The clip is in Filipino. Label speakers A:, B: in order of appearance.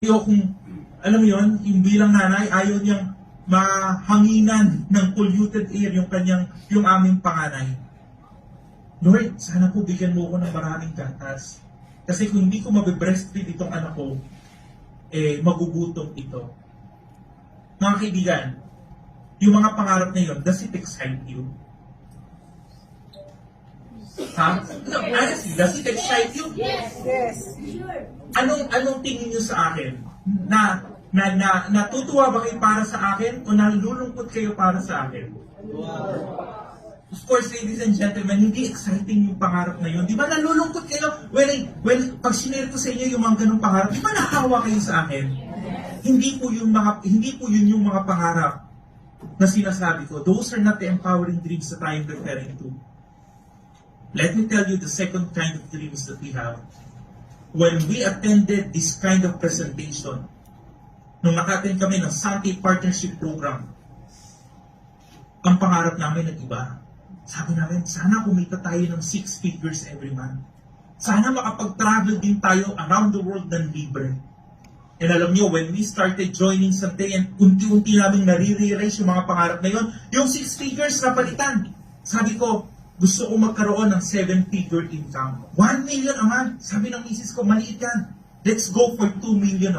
A: Kung, alam mo yun, yung bilang nanay, ayaw niyang mahanginan ng polluted air yung aming panganay. Lord, sana po bigyan mo ko ng maraming gatas. Kasi kung hindi ko mabibreastfeed itong anak ko, magugutom ito. Mga kaibigan, yung mga pangarap na yun, does it excite you? Ha? No, honestly, does it excite you?
B: Yes.
A: Anong tingin niyo sa akin? Natutuwa ba kayo para sa akin o nalulungkot kayo para sa akin? Of course, ladies and gentlemen, hindi exciting yung pangarap na yun. Di ba nalulungkot kayo? Pag sinare ko sa inyo yung mga ganung pangarap, di ba nakawa kayo sa akin? Hindi po yun yung mga pangarap na sinasabi ko. Those are not the empowering dreams that I am referring to. Let me tell you the second kind of dreams that we have. When we attended this kind of presentation, nung naka-attend kami ng Sante Partnership Program, ang pangarap namin nag-iba. Sabi namin, sana kumita tayo ng 6 figures every month. Sana makapag-travel din tayo around the world ng libre. And alam nyo, when we started joining Sante, and unti-unti namin nare-realize yung mga pangarap na yun, yung 6 figures na palitan. Sabi ko, gusto ko magkaroon ng 7-figure income. 1 million a month. Sabi ng misis ko, maliit yan. Let's go for 2 million a month.